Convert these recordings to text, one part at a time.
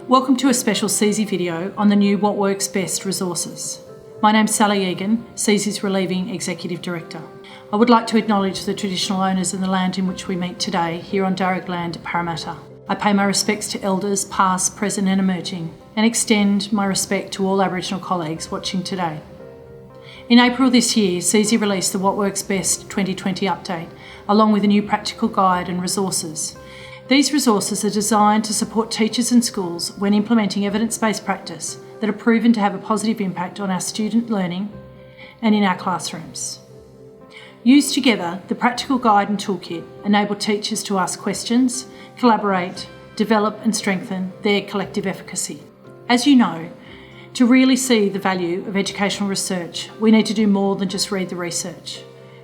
Welcome to a special CESE video on the new What Works Best resources. My name's Sally Egan, CESE's Relieving Executive Director. I would like to acknowledge the traditional owners and the land in which we meet today here on Darug land at Parramatta. I pay my respects to elders past, present and emerging, and extend my respect to all Aboriginal colleagues watching today. In April this year, CESE released the What Works Best 2020 update, along with a new practical guide and resources. These resources are designed to support teachers and schools when implementing evidence-based practice that are proven to have a positive impact on our student learning and in our classrooms. Used together, the practical guide and toolkit enable teachers to ask questions, collaborate, develop and strengthen their collective efficacy. As you know, to really see the value of educational research, we need to do more than just read the research.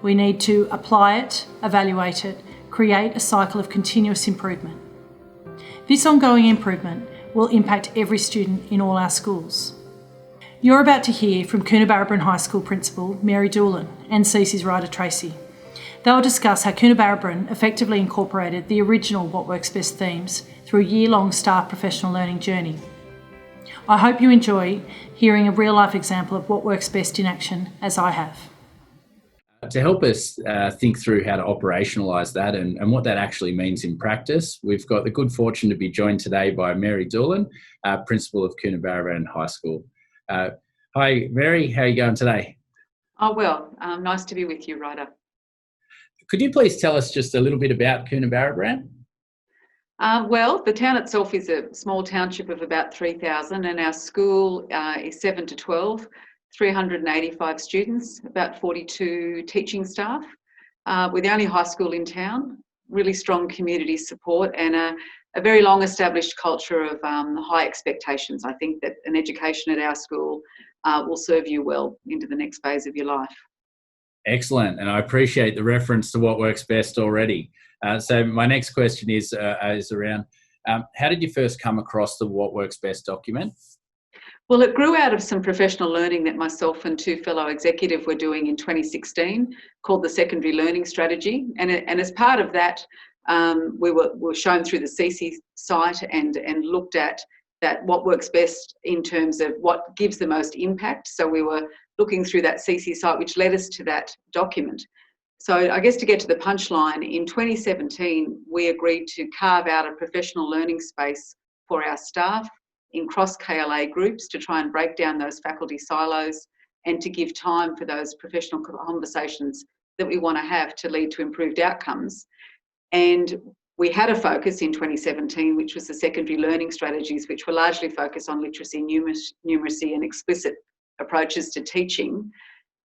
We need to apply it, evaluate it, create a cycle of continuous improvement. This ongoing improvement will impact every student in all our schools. You're about to hear from Coonabarabran High School Principal Mary Doolan and CESE's Rydr Tracy. They'll discuss how Coonabarabran effectively incorporated the original What Works Best themes through a year-long staff professional learning journey. I hope you enjoy hearing a real-life example of what works best in action, as I have. To help us think through how to operationalise that and what that actually means in practice, we've got the good fortune to be joined today by Mary Doolan, Principal of Coonabarabran High School. Hi, Mary, how are you going today? Oh, well, nice to be with you, Rydr. Could you please tell us just a little bit about Coonabarabran? Well, the town itself is a small township of about 3,000 and our school is 7 to 12. 385 students, about 42 teaching staff. We're the only high school in town, really strong community support and a very long established culture of high expectations. I think that an education at our school will serve you well into the next phase of your life. Excellent, and I appreciate the reference to what works best already. So my next question is around, how did you first come across the What Works Best document? Well, it grew out of some professional learning that myself and two fellow executives were doing in 2016 called the Secondary Learning Strategy. And as part of that, we were shown through the CESE site and looked at that what works best in terms of what gives the most impact. So we were looking through that CESE site, which led us to that document. So I guess to get to the punchline, in 2017, we agreed to carve out a professional learning space for our staff in cross-KLA groups to try and break down those faculty silos and to give time for those professional conversations that we want to have to lead to improved outcomes. And we had a focus in 2017, which was the secondary learning strategies, which were largely focused on literacy, numeracy and explicit approaches to teaching.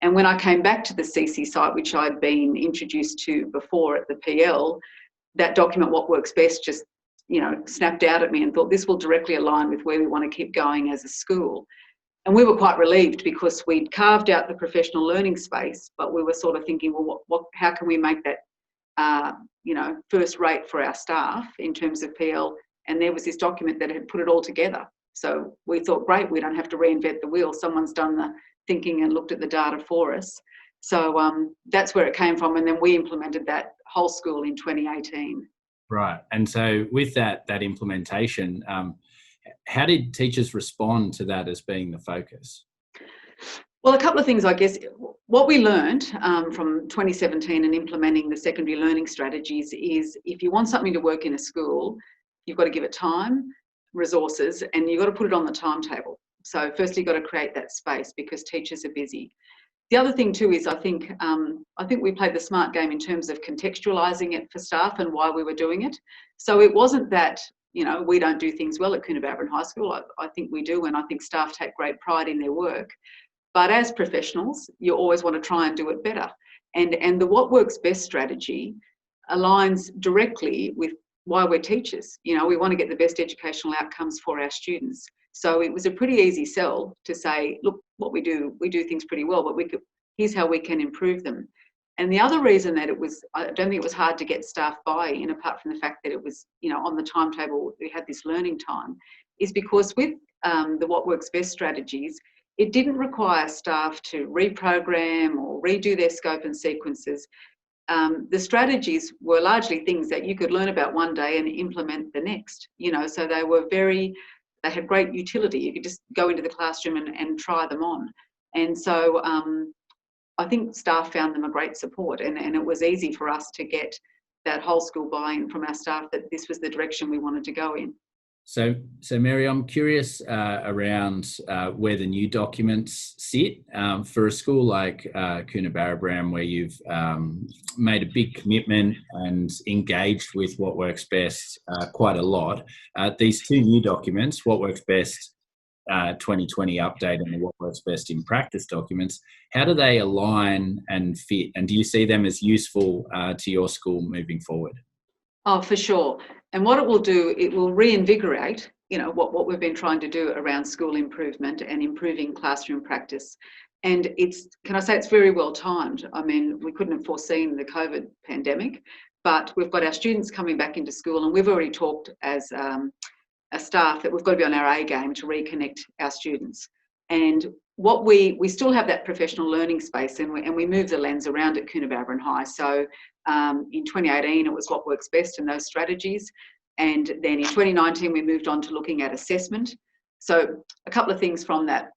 And when I came back to the CESE site, which I'd been introduced to before at the PL, that document, What Works Best, just snapped out at me and thought this will directly align with where we want to keep going as a school. And we were quite relieved because we'd carved out the professional learning space, but we were sort of thinking, well, how can we make that, first rate for our staff in terms of PL? And there was this document that had put it all together. So we thought, great, we don't have to reinvent the wheel. Someone's done the thinking and looked at the data for us. So that's where it came from. And then we implemented that whole school in 2018. Right. And so with that implementation, how did teachers respond to that as being the focus? Well, a couple of things, I guess. What we learned from 2017 and implementing the secondary learning strategies is if you want something to work in a school, you've got to give it time, resources, and you've got to put it on the timetable. So firstly, you've got to create that space because teachers are busy. The other thing too is I think we played the smart game in terms of contextualising it for staff and why we were doing it. So it wasn't that, we don't do things well at Coonabarabran High School. I think we do, and I think staff take great pride in their work. But as professionals, you always want to try and do it better. And the What Works Best strategy aligns directly with why we're teachers. We want to get the best educational outcomes for our students. So it was a pretty easy sell to say, look, what we do things pretty well, but here's how we can improve them. And the other reason that I don't think it was hard to get staff buy-in, apart from the fact that it was, on the timetable, we had this learning time, is because with the What Works Best strategies, it didn't require staff to reprogram or redo their scope and sequences. the strategies were largely things that you could learn about one day and implement the next, so they had great utility. You could just go into the classroom and try them on. And so I think staff found them a great support, and it was easy for us to get that whole school buy-in from our staff that this was the direction we wanted to go in. So Mary, I'm curious around where the new documents sit for a school like Coonabarabran, where you've made a big commitment and engaged with What Works Best quite a lot. These two new documents, What Works Best 2020 update and the What Works Best in Practice documents, how do they align and fit? And do you see them as useful to your school moving forward? Oh, for sure. And what it will do, it will reinvigorate, what we've been trying to do around school improvement and improving classroom practice. And can I say it's very well timed? I mean, we couldn't have foreseen the COVID pandemic, but we've got our students coming back into school, and we've already talked as a staff that we've got to be on our A game to reconnect our students. And what we still have that professional learning space, and we move the lens around at Coonabarabran High. So in 2018, it was What Works Best and those strategies. And then in 2019, we moved on to looking at assessment. So a couple of things from that.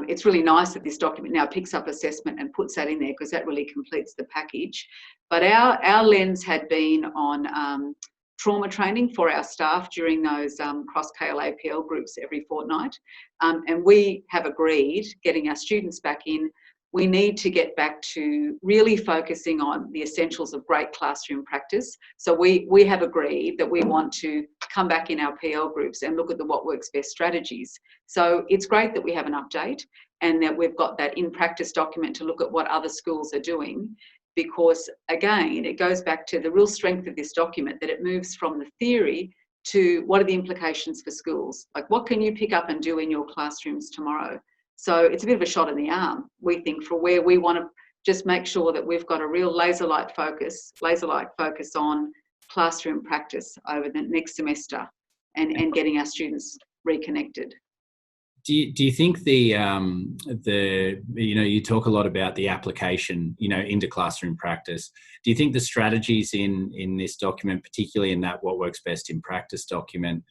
It's really nice that this document now picks up assessment and puts that in there, because that really completes the package. But our lens had been on trauma training for our staff during those cross-KLAPL groups every fortnight. And we have agreed, getting our students back in, we need to get back to really focusing on the essentials of great classroom practice. So we have agreed that we want to come back in our PL groups and look at the What Works Best strategies. So it's great that we have an update and that we've got that in practice document to look at what other schools are doing, because again, it goes back to the real strength of this document, that it moves from the theory to what are the implications for schools? Like, what can you pick up and do in your classrooms tomorrow? So it's a bit of a shot in the arm, we think, for where we want to just make sure that we've got a real laser-like focus on classroom practice over the next semester and getting our students reconnected. Do you think the you talk a lot about the application, into classroom practice. Do you think the strategies in this document, particularly in that What Works Best in Practice document,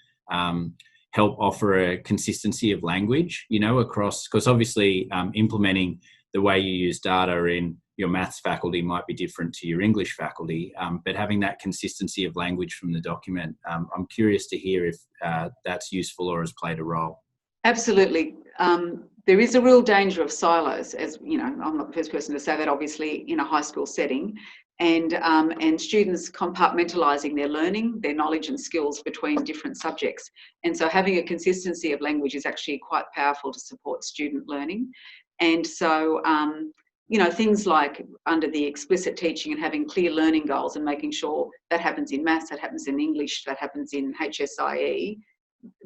help offer a consistency of language, across, because obviously implementing the way you use data in your maths faculty might be different to your English faculty, but having that consistency of language from the document, I'm curious to hear if that's useful or has played a role. Absolutely. There is a real danger of silos, as I'm not the first person to say that, obviously, in a high school setting, and students compartmentalising their learning, their knowledge and skills between different subjects. And so having a consistency of language is actually quite powerful to support student learning. And so, things like under the explicit teaching and having clear learning goals and making sure that happens in maths, that happens in English, that happens in HSIE,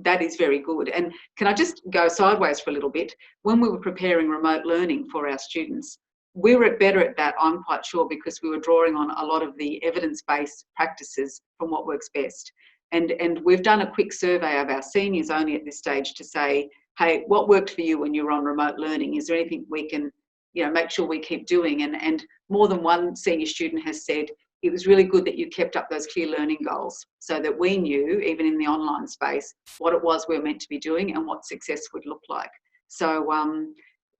that is very good. And can I just go sideways for a little bit? When we were preparing remote learning for our students, we were better at that, I'm quite sure, because we were drawing on a lot of the evidence-based practices from What Works Best. And we've done a quick survey of our seniors only at this stage to say, hey, what worked for you when you were on remote learning? Is there anything we can, make sure we keep doing? And more than one senior student has said, it was really good that you kept up those clear learning goals so that we knew, even in the online space, what it was we were meant to be doing and what success would look like. So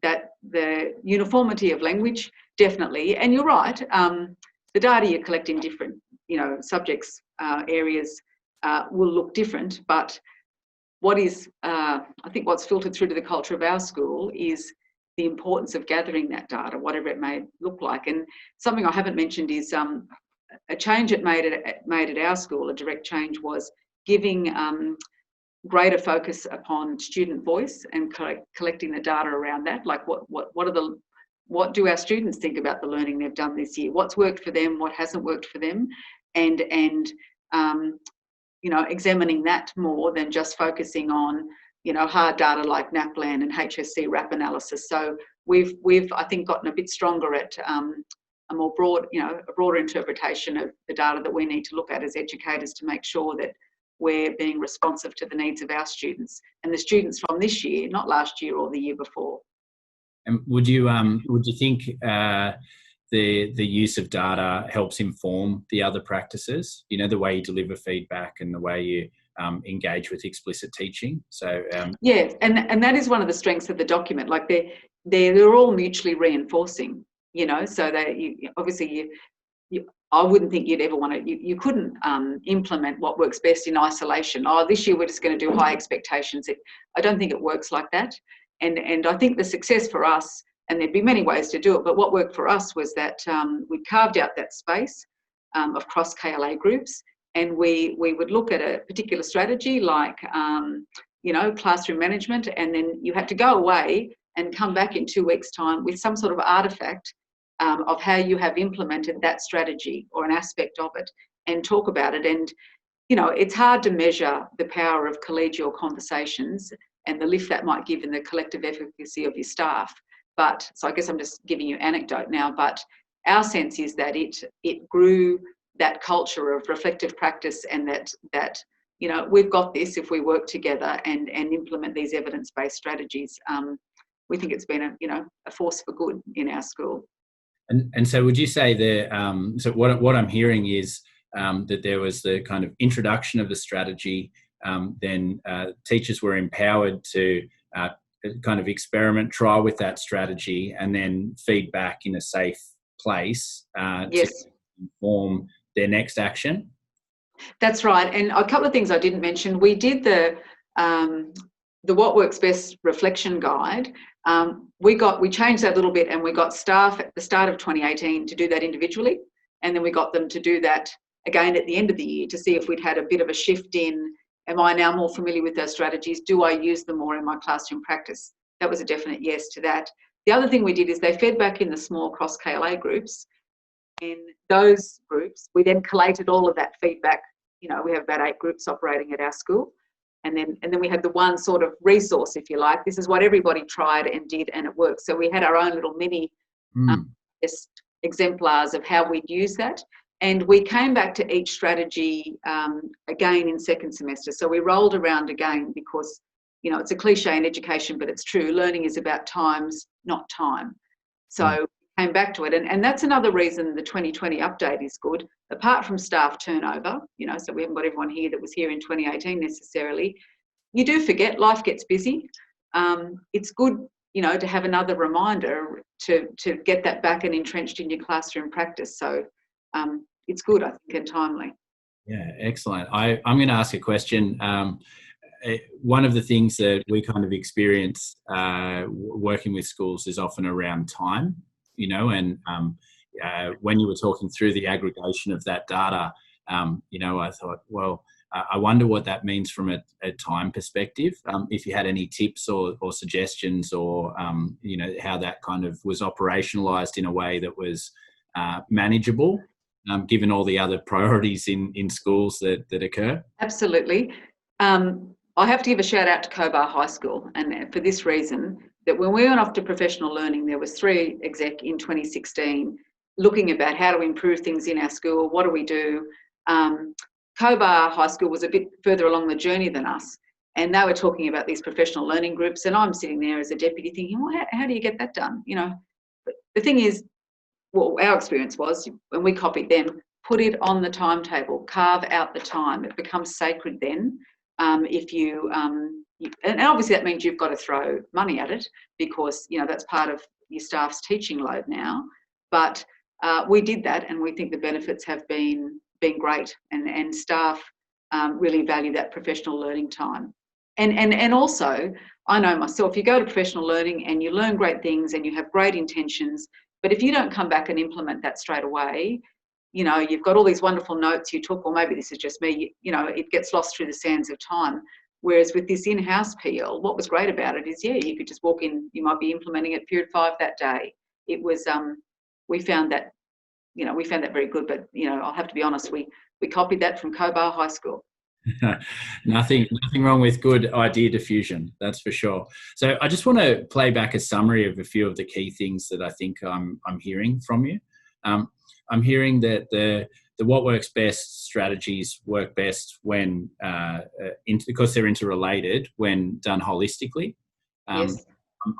that the uniformity of language, definitely. And you're right, the data you collect in different, subjects, areas will look different. But what is, I think what's filtered through to the culture of our school is the importance of gathering that data, whatever it may look like. And something I haven't mentioned is a change it made at our school, a direct change, was giving greater focus upon student voice and collecting the data around that. Like what do our students think about the learning they've done this year? What's worked for them? What hasn't worked for them? And examining that more than just focusing on hard data like NAPLAN and HSC RAP analysis. So we've I think gotten a bit stronger at a more broad, a broader interpretation of the data that we need to look at as educators to make sure that we're being responsive to the needs of our students and the students from this year, not last year or the year before. And would you think the use of data helps inform the other practices, the way you deliver feedback and the way you engage with explicit teaching. So yeah, and that is one of the strengths of the document. Like they're all mutually reinforcing, so obviously I wouldn't think you'd ever want to, you couldn't implement what works best in isolation. Oh, this year we're just going to do high expectations. I don't think it works like that. And I think the success for us, and there'd be many ways to do it, but what worked for us was that we carved out that space of cross KLA groups, and we would look at a particular strategy like, classroom management, and then you had to go away and come back in 2 weeks' time with some sort of artefact of how you have implemented that strategy or an aspect of it, and talk about it. And, it's hard to measure the power of collegial conversations and the lift that might give in the collective efficacy of your staff. But, so I guess I'm just giving you anecdote now, but our sense is that it grew that culture of reflective practice, and that we've got this if we work together and implement these evidence-based strategies. We think it's been a force for good in our school. And so would you say so what I'm hearing is that there was the kind of introduction of the strategy, then teachers were empowered to kind of experiment, try with that strategy, and then feedback in a safe place Yes. to inform their next action? That's right. And a couple of things I didn't mention. We did the What Works Best reflection guide. We changed that a little bit, and we got staff at the start of 2018 to do that individually, and then we got them to do that again at the end of the year to see if we'd had a bit of a shift in, am I now more familiar with those strategies? Do I use them more in my classroom practice? That was a definite yes to that. The other thing we did is they fed back in the small cross KLA groups. In those groups, we then collated all of that feedback. We have about 8 groups operating at our school. And then we had the one sort of resource, if you like. This is what everybody tried and did, and it worked. So we had our own little mini exemplars of how we'd use that. And we came back to each strategy again in second semester. So we rolled around again because, it's a cliche in education, but it's true. Learning is about times, not time. So we came back to it. And that's another reason the 2020 update is good. Apart from staff turnover, so we haven't got everyone here that was here in 2018 necessarily. You do forget, life gets busy. It's good, to have another reminder to get that back and entrenched in your classroom practice. So it's good, I think, and timely. Yeah, excellent. I'm going to ask a question. One of the things that we kind of experience working with schools is often around time, and when you were talking through the aggregation of that data, I thought, well, I wonder what that means from a time perspective. If you had any tips or suggestions, or how that kind of was operationalised in a way that was manageable, given all the other priorities in schools that occur. Absolutely. I have to give a shout out to Cobar High School, and for this reason, that when we went off to professional learning, there was 3 exec in 2016 looking about how to improve things in our school. What do we do? Cobar High School was a bit further along the journey than us, and they were talking about these professional learning groups, and I'm sitting there as a deputy thinking, well, how do you get that done? But the thing is, our experience was, when we copied them, put it on the timetable, carve out the time. It becomes sacred then. If you, and obviously that means you've got to throw money at it, because, that's part of your staff's teaching load now. But we did that, and we think the benefits have been great, and staff really value that professional learning time. And also, I know myself, you go to professional learning and you learn great things and you have great intentions, but if you don't come back and implement that straight away, you've got all these wonderful notes you took, or maybe this is just me, it gets lost through the sands of time. Whereas with this in-house PL, what was great about it is, you could just walk in, you might be implementing it period 5 that day. It was, we found that very good, but, I'll have to be honest, we copied that from Cobar High School. Nothing wrong with good idea diffusion, that's for sure. So I just want to play back a summary of a few of the key things that I think I'm hearing from you. I'm hearing that the What Works Best strategies work best when, because they're interrelated, when done holistically. Yes.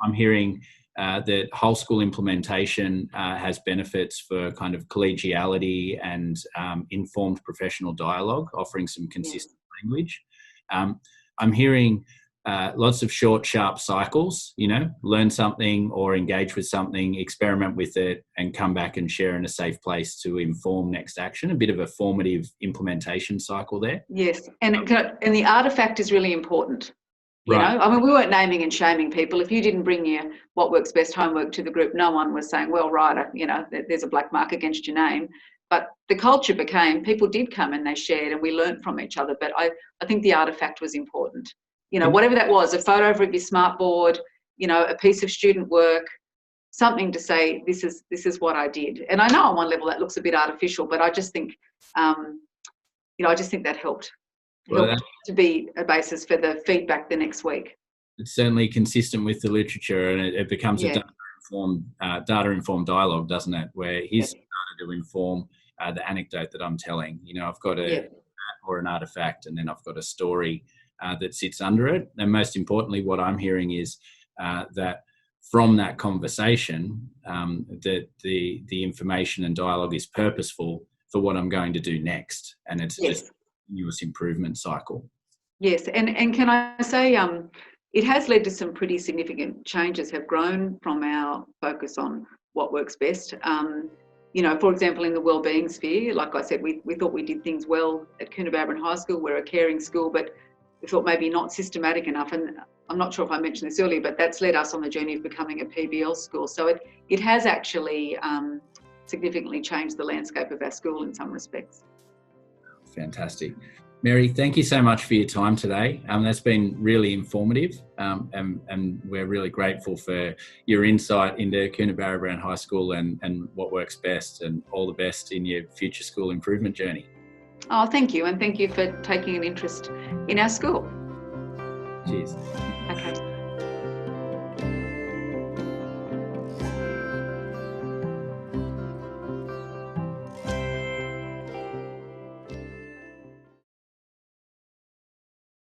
I'm hearing that whole school implementation has benefits for kind of collegiality and informed professional dialogue, offering some consistent language. I'm hearing lots of short, sharp cycles, learn something or engage with something, experiment with it, and come back and share in a safe place to inform next action. A bit of a formative implementation cycle there. Yes, and the artefact is really important. Right. I mean, we weren't naming and shaming people. If you didn't bring your what works best homework to the group, no one was saying, well, Rydr, there's a black mark against your name. But the culture became, people did come and they shared and we learned from each other. But I think the artefact was important. Whatever that was, a photo of your smartboard, a piece of student work, something to say, this is what I did. And I know on one level that looks a bit artificial, but I just think, that helped. Well, To be a basis for the feedback the next week. It's certainly consistent with the literature, and it becomes a data-informed dialogue, doesn't it? Where here's data to inform the anecdote that I'm telling. I've got or an artifact, and then I've got a story that sits under it. And most importantly, what I'm hearing is that from that conversation, that the information and dialogue is purposeful for what I'm going to do next, and it's just continuous improvement cycle. Yes, and can I say it has led to some pretty significant changes have grown from our focus on what works best. For example, in the wellbeing sphere, like I said, we thought we did things well at Coonabarabran High School. We're a caring school, but we thought maybe not systematic enough. And I'm not sure if I mentioned this earlier, but that's led us on the journey of becoming a PBL school. So it has actually significantly changed the landscape of our school in some respects. Fantastic. Mary, thank you so much for your time today. That's been really informative, and we're really grateful for your insight into Coonabarabran High School and what works best, and all the best in your future school improvement journey. Oh, thank you, and thank you for taking an interest in our school. Cheers. Okay.